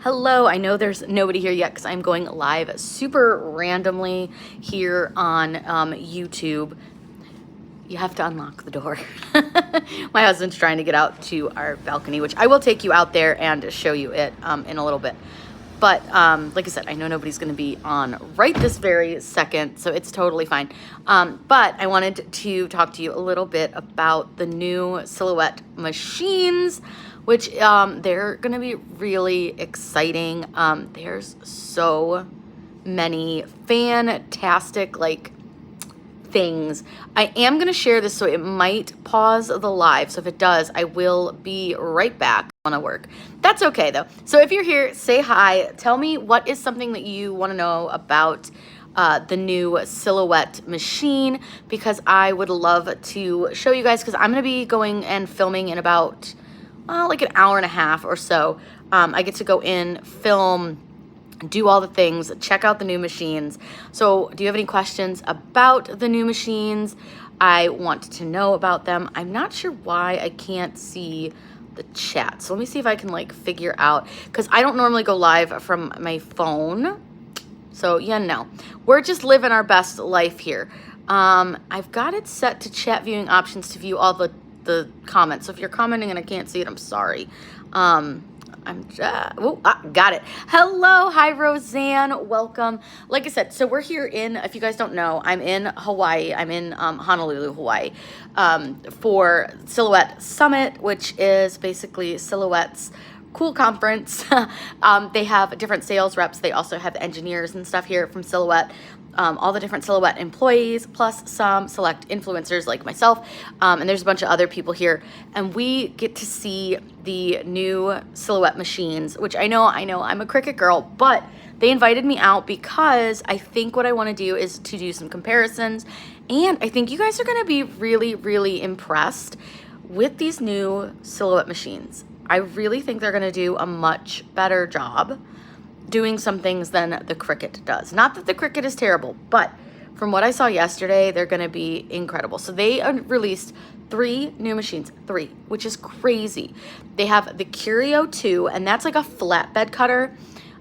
Hello, I know there's nobody here yet because I'm going live super randomly here on YouTube. You have to unlock the door. My husband's trying to get out to our balcony, which I will take you out there and show you it in a little bit. But like I said, I know nobody's going to be on right this very second, so it's totally fine. But I wanted to talk to you a little bit about the new Silhouette machines, which they're going to be really exciting. There's so many fantastic, things. I am going to share this, so it might pause the live. So if it does, I will be right back on work. That's okay though. So if you're here, say hi. Tell me what is something that you want to know about the new Silhouette machine, because I would love to show you guys, because I'm going to be going and filming in about like an hour and a half or so. I get to go in, film, do all the things, check out the new machines. So do you have any questions about the new machines? I want to know about them. I'm not sure why I can't see the chat. So let me see if I can figure out, because I don't normally go live from my phone. So yeah, no, we're just living our best life here. I've got it set to chat viewing options to view all the comments. So if you're commenting and I can't see it, I'm sorry. Got it. Hello. Hi, Roseanne. Welcome. Like I said, so we're here in, if you guys don't know, I'm in Hawaii. I'm in Honolulu, Hawaii, for Silhouette Summit, which is basically Silhouette's cool conference. They have different sales reps. They also have engineers and stuff here from Silhouette. All the different Silhouette employees, plus some select influencers like myself. And there's a bunch of other people here. And we get to see the new Silhouette machines, which I know I'm a CRICUT girl, but they invited me out because I think what I want to do is to do some comparisons. And I think you guys are going to be really, really impressed with these new Silhouette machines. I really think they're going to do a much better job doing some things than the CRICUT does. Not that the CRICUT is terrible, but from what I saw yesterday, they're going to be incredible. So they released 3 new machines, 3, which is crazy. They have the Curio 2, and that's like a flatbed cutter.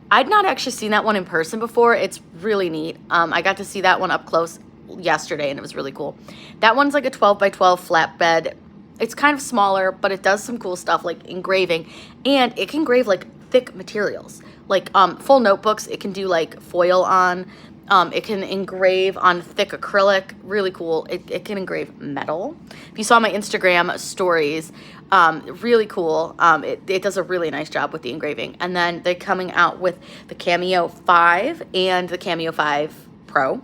I'd not actually seen that one in person before. It's really neat. I got to see that one up close yesterday, and it was really cool. That one's like a 12 by 12 flatbed. It's kind of smaller, but it does some cool stuff like engraving, and it can engrave thick materials, full notebooks. It can do foil on. It can engrave on thick acrylic. Really cool. It can engrave metal. If you saw my Instagram stories, really cool. It does a really nice job with the engraving. And then they're coming out with the Cameo 5 and the Cameo 5 Pro.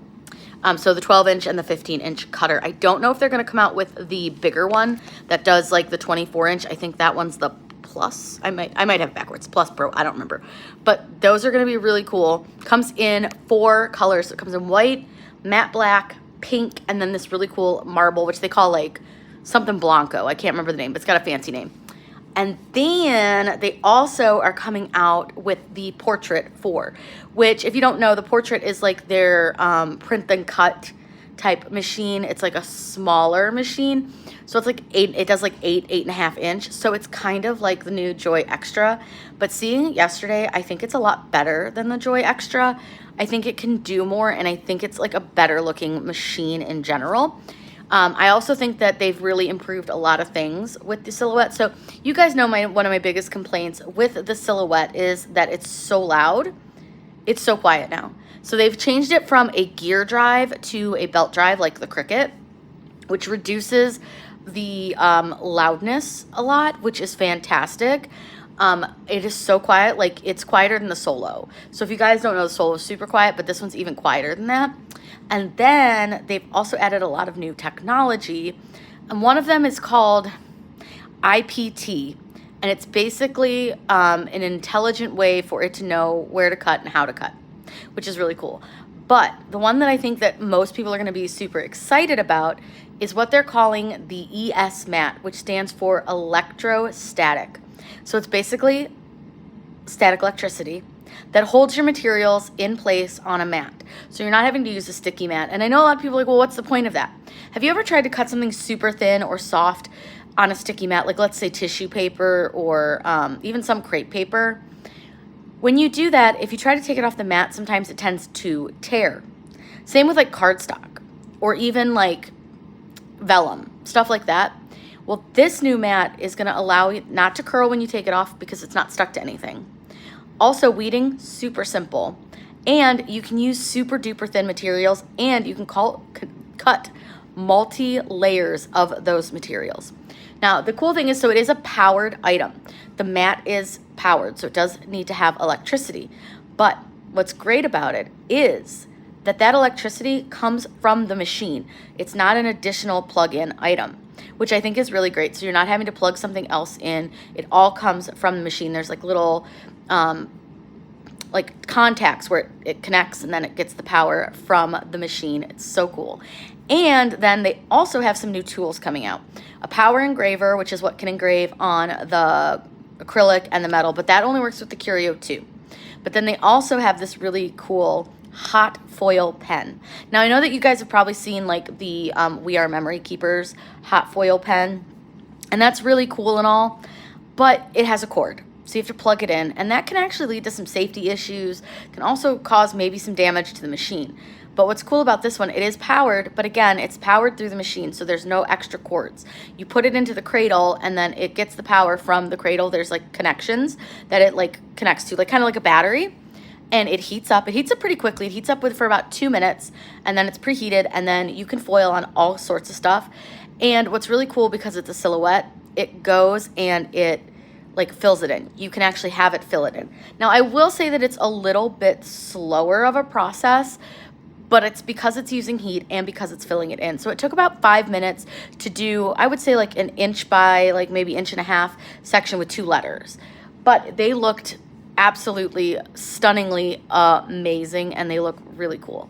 So the 12-inch and the 15-inch cutter. I don't know if they're going to come out with the bigger one that does the 24-inch. I think that one's the Plus. I might have it backwards. Plus Pro. I don't remember. But those are going to be really cool. Comes in 4 colors. It comes in white, matte black, pink, and then this really cool marble, which they call something Blanco. I can't remember the name, but it's got a fancy name. And then they also are coming out with the Portrait 4, which, if you don't know, the Portrait is their print then cut type machine. It's a smaller machine. So it's 8, it does 8.5 inch. So it's kind of like the new Joy Extra. But seeing it yesterday, I think it's a lot better than the Joy Extra. I think it can do more, and I think it's a better looking machine in general. I also think that they've really improved a lot of things with the Silhouette. So you guys know one of my biggest complaints with the Silhouette is that it's so loud. It's so quiet now. So they've changed it from a gear drive to a belt drive like the CRICUT, which reduces the loudness a lot, which is fantastic. It is so quiet. It's quieter than the Solo. So if you guys don't know, the Solo is super quiet, but this one's even quieter than that. And then they've also added a lot of new technology. And one of them is called IPT. And it's basically an intelligent way for it to know where to cut and how to cut, which is really cool. But the one that I think that most people are going to be super excited about is what they're calling the ES mat, which stands for electrostatic. So it's basically static electricity that holds your materials in place on a mat. So you're not having to use a sticky mat. And I know a lot of people are well, what's the point of that? Have you ever tried to cut something super thin or soft on a sticky mat, let's say tissue paper or even some crepe paper? When you do that, if you try to take it off the mat, sometimes it tends to tear. Same with like cardstock or even like vellum, stuff like that. Well, this new mat is going to allow you not to curl when you take it off because it's not stuck to anything. Also, weeding, super simple. And you can use super duper thin materials, and you can cut multi-layers of those materials. Now, the cool thing is, so it is a powered item. The mat is powered, so it does need to have electricity. But what's great about it is that electricity comes from the machine. It's not an additional plug-in item, which I think is really great. So you're not having to plug something else in. It all comes from the machine. There's like little like contacts where it connects and then it gets the power from the machine. It's so cool. And then they also have some new tools coming out. A power engraver, which is what can engrave on the acrylic and the metal, but that only works with the Curio 2. But then they also have this really cool hot foil pen. Now I know that you guys have probably seen like the We Are Memory Keepers hot foil pen, and that's really cool and all, but it has a cord. So you have to plug it in, and that can actually lead to some safety issues, can also cause maybe some damage to the machine. But what's cool about this one, it is powered, but again, it's powered through the machine, so there's no extra cords. You put it into the cradle, and then it gets the power from the cradle. There's like connections that it like connects to, like kind of like a battery, and it heats up. It heats up pretty quickly. It heats up for about 2 minutes, and then it's preheated, and then you can foil on all sorts of stuff. And what's really cool, because it's a silhouette, it goes and it like fills it in. You can actually have it fill it in. Now, I will say that it's a little bit slower of a process, but it's because it's using heat and because it's filling it in. So it took about 5 minutes to do, I would say like an inch by like maybe 1.5 inch section with 2 letters. But they looked absolutely stunningly amazing, and they look really cool.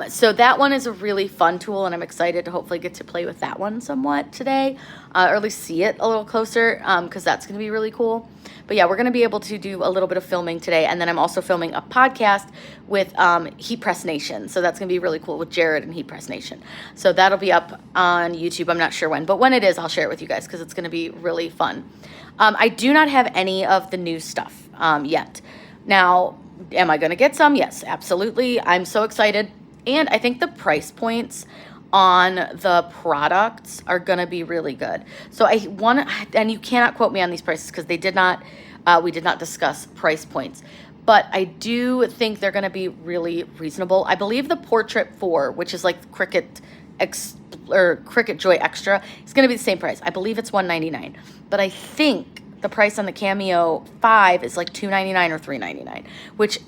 So that one is a really fun tool, and I'm excited to hopefully get to play with that one somewhat today, or at least see it a little closer, because that's going to be really cool. But yeah, we're going to be able to do a little bit of filming today, and then I'm also filming a podcast with Heat Press Nation, so that's going to be really cool with Jared and Heat Press Nation. So that'll be up on YouTube. I'm not sure when, but when it is, I'll share it with you guys because it's going to be really fun. I do not have any of the new stuff yet. Now, am I going to get some? Yes, absolutely. I'm so excited. And I think the price points on the products are going to be really good. So I want to, and you cannot quote me on these prices because we did not discuss price points, but I do think they're going to be really reasonable. I believe the Portrait 4, which is like CRICUT CRICUT Joy Extra, is going to be the same price. I believe it's $199, but I think the price on the Cameo 5 is like $299 or $399, which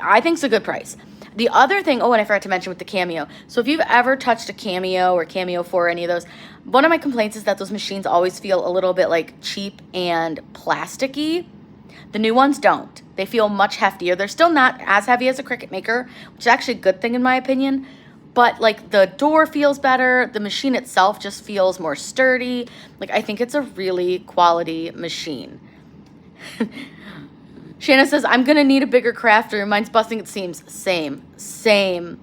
I think is a good price. The other thing, and I forgot to mention with the Cameo. So if you've ever touched a Cameo or Cameo 4, any of those, one of my complaints is that those machines always feel a little bit like cheap and plasticky. The new ones don't. They feel much heftier. They're still not as heavy as a Cricut Maker, which is actually a good thing in my opinion. But like the door feels better. The machine itself just feels more sturdy. Like I think it's a really quality machine. Shanna says, I'm going to need a bigger craft room. Mine's busting at seams. Same.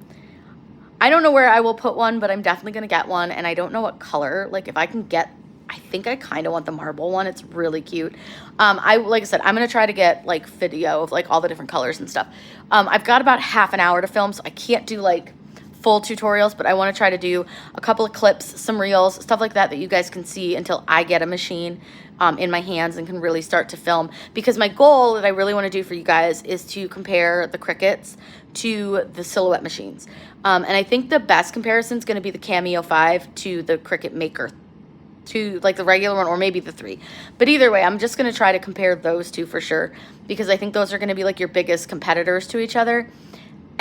I don't know where I will put one, but I'm definitely going to get one. And I don't know what color. Like if I can get, I think I kind of want the marble one. It's really cute. Like I said, I'm going to try to get like video of like all the different colors and stuff. I've got about half an hour to film, so I can't do like full tutorials, but I want to try to do a couple of clips, some reels, stuff like that you guys can see until I get a machine in my hands and can really start to film. Because my goal that I really want to do for you guys is to compare the Cricuts to the Silhouette machines. And I think the best comparison is going to be the Cameo 5 to the Cricut Maker, to like the regular one, or maybe the 3. But either way, I'm just going to try to compare those two for sure, because I think those are going to be like your biggest competitors to each other.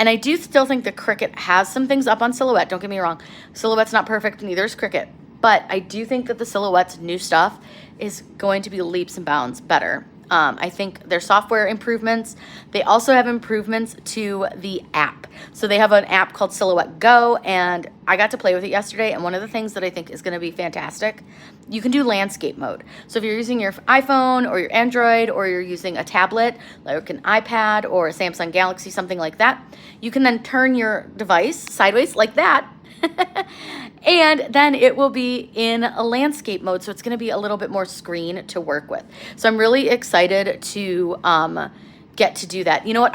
And I do still think the Cricut has some things up on Silhouette. Don't get me wrong. Silhouette's not perfect, neither is Cricut. But I do think that the Silhouette's new stuff is going to be leaps and bounds better. I think their software improvements. They also have improvements to the app. So they have an app called Silhouette Go, and I got to play with it yesterday. And one of the things that I think is going to be fantastic, you can do landscape mode. So if you're using your iPhone or your Android, or you're using a tablet like an iPad or a Samsung Galaxy, something like that, you can then turn your device sideways like that. And then it will be in a landscape mode, so it's going to be a little bit more screen to work with. So I'm really excited to get to do that. You know what?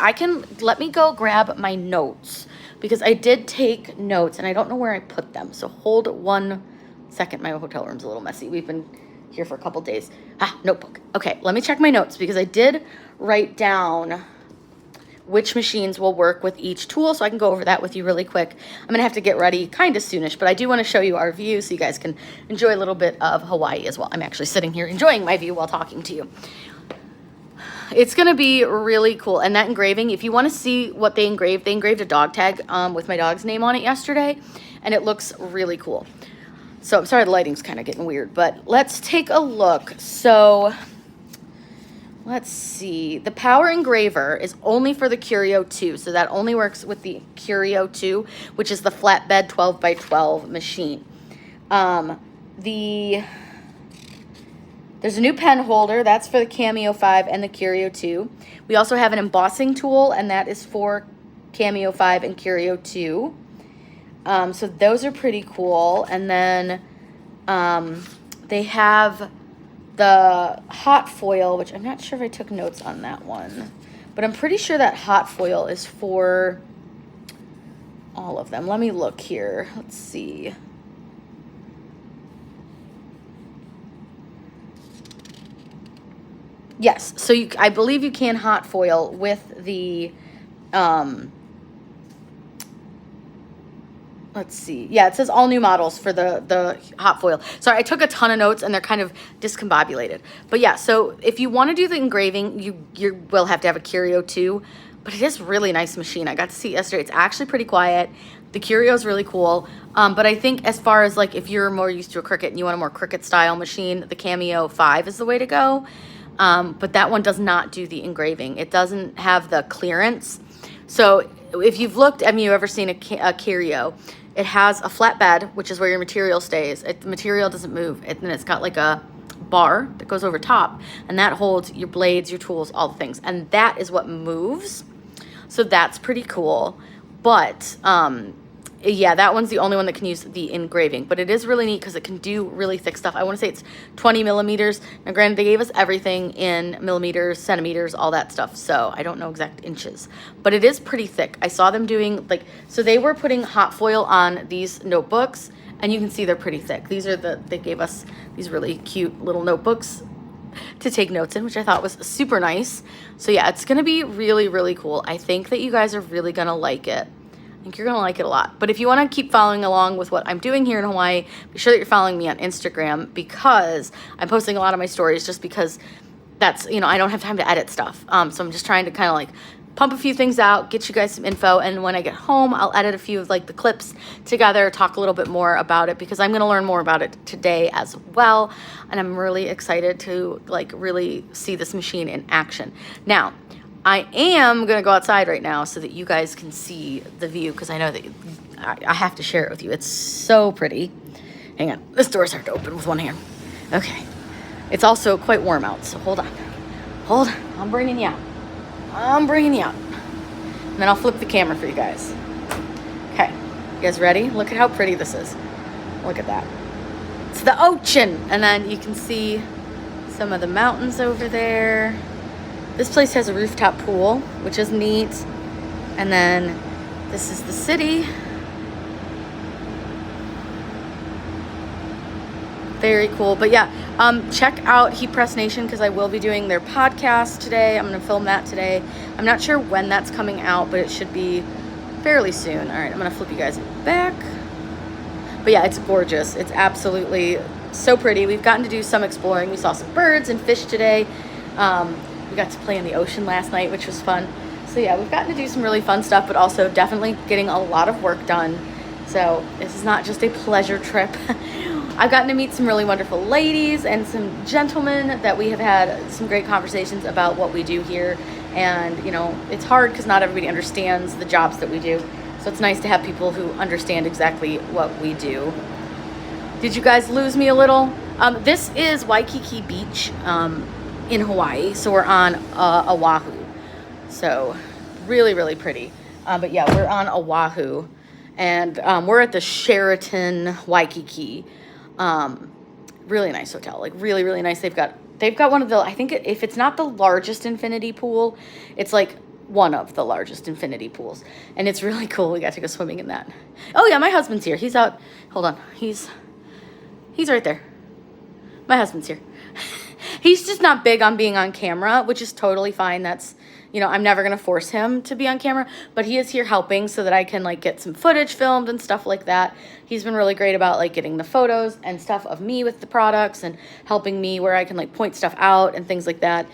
Let me go grab my notes because I did take notes and I don't know where I put them. So hold 1 second. My hotel room's a little messy. We've been here for a couple days. Notebook. Okay, let me check my notes because I did write down which machines will work with each tool, so I can go over that with you really quick. I'm gonna have to get ready kind of soonish, but I do want to show you our view so you guys can enjoy a little bit of Hawaii as well. I'm actually sitting here enjoying my view while talking to you. It's gonna be really cool. And that engraving, if you want to see what they engraved a dog tag with my dog's name on it yesterday, and it looks really cool. So I'm sorry the lighting's kind of getting weird, but let's take a look. So let's see. The Power Engraver is only for the Curio 2. So that only works with the Curio 2, which is the flatbed 12 by 12 machine. There's a new pen holder. That's for the Cameo 5 and the Curio 2. We also have an embossing tool, and that is for Cameo 5 and Curio 2. So those are pretty cool. And then they have the hot foil, which I'm not sure if I took notes on that one, but I'm pretty sure that hot foil is for all of them. Let me look here. Let's see. Yes, so I believe you can hot foil with the, let's see. Yeah, it says all new models for the hot foil. Sorry, I took a ton of notes and they're kind of discombobulated. But yeah, so if you want to do the engraving, you will have to have a Curio 2. But it is a really nice machine. I got to see it yesterday. It's actually pretty quiet. The Curio is really cool. But I think as far as like if you're more used to a Cricut and you want a more Cricut style machine, the Cameo 5 is the way to go. But that one does not do the engraving. It doesn't have the clearance. So if you've looked, have you ever seen a Curio? It has a flat bed, which is where your material stays. The material doesn't move. And it's got like a bar that goes over top, and that holds your blades, your tools, all the things. And that is what moves. So that's pretty cool. But yeah, that one's the only one that can use the engraving. But it is really neat because it can do really thick stuff. I want to say it's 20 millimeters. Now, granted, they gave us everything in millimeters, centimeters, all that stuff. So I don't know exact inches. But it is pretty thick. I saw them doing, like, so they were putting hot foil on these notebooks. And you can see they're pretty thick. These are they gave us these really cute little notebooks to take notes in, which I thought was super nice. So yeah, it's going to be really, really cool. I think that you guys are really going to like it. I think you're going to like it a lot. But if you want to keep following along with what I'm doing here in Hawaii, be sure that you're following me on Instagram because I'm posting a lot of my stories just because that's, you know, I don't have time to edit stuff. So I'm just trying to kind of like pump a few things out, get you guys some info, and when I get home, I'll edit a few of like the clips together, talk a little bit more about it because I'm going to learn more about it today as well. And I'm really excited to like really see this machine in action. Now, I am going to go outside right now so that you guys can see the view because I know that I have to share it with you. It's so pretty. Hang on. This door's hard to open with one hand. Okay. It's also quite warm out, so hold on. Hold on. I'm bringing you out. And then I'll flip the camera for you guys. Okay. You guys ready? Look at how pretty this is. Look at that. It's the ocean. And then you can see some of the mountains over there. This place has a rooftop pool, which is neat. And then this is the city. Very cool. But yeah, check out Heat Press Nation because I will be doing their podcast today. I'm going to film that today. I'm not sure when that's coming out, but it should be fairly soon. All right, I'm going to flip you guys back. But yeah, it's gorgeous. It's absolutely so pretty. We've gotten to do some exploring. We saw some birds and fish today. We got to play in the ocean last night, which was fun. So yeah, we've gotten to do some really fun stuff, but also definitely getting a lot of work done. So this is not just a pleasure trip. I've gotten to meet some really wonderful ladies and some gentlemen that we have had some great conversations about what we do here. And, you know, it's hard because not everybody understands the jobs that we do. So it's nice to have people who understand exactly what we do. Did you guys lose me a little? This is Waikiki Beach in Hawaii. So we're on Oahu. So really, really pretty. But yeah, we're on Oahu. And we're at the Sheraton Waikiki. Really nice hotel, like really, really nice. They've got they've got one of the, I think if it's not the largest infinity pool, it's like one of the largest infinity pools. And it's really cool. We got to go swimming in that. Oh yeah, my husband's here. He's out. Hold on. He's right there. My husband's here. He's just not big on being on camera, which is totally fine. That's, you know, I'm never going to force him to be on camera, but he is here helping so that I can like get some footage filmed and stuff like that. He's been really great about like getting the photos and stuff of me with the products and helping me where I can like point stuff out and things like that.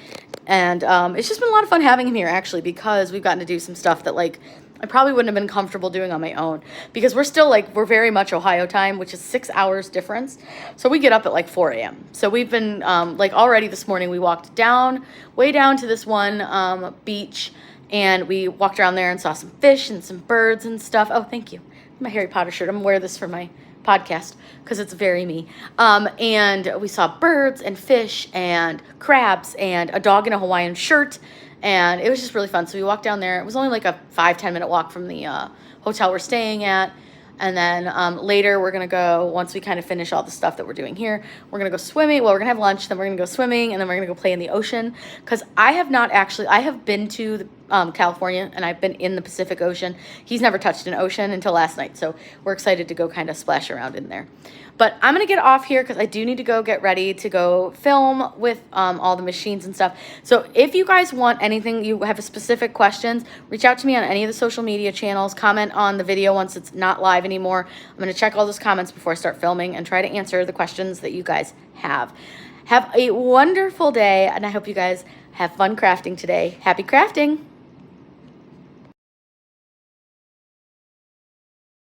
And it's just been a lot of fun having him here actually, because we've gotten to do some stuff that like I probably wouldn't have been comfortable doing on my own, because we're still like, we're very much Ohio time, which is 6 hours difference. So we get up at like 4 a.m. So we've been like already this morning, we walked down, way down to this one beach, and we walked around there and saw some fish and some birds and stuff. Oh, thank you. My Harry Potter shirt. I'm gonna wear this for my podcast because it's very me. And we saw birds and fish and crabs and a dog in a Hawaiian shirt. And it was just really fun. So we walked down there. It was only like a 5-10 minute walk from the hotel we're staying at. And then later we're going to go, once we kind of finish all the stuff that we're doing here, we're going to go swimming. Well, we're going to have lunch, then we're going to go swimming, and then we're going to go play in the ocean. Because I have been to California, and I've been in the Pacific Ocean. He's never touched an ocean until last night. So we're excited to go kind of splash around in there. But I'm going to get off here because I do need to go get ready to go film with all the machines and stuff. So if you guys want anything, you have specific questions, reach out to me on any of the social media channels. Comment on the video once it's not live anymore. I'm going to check all those comments before I start filming and try to answer the questions that you guys have. Have a wonderful day, and I hope you guys have fun crafting today. Happy crafting!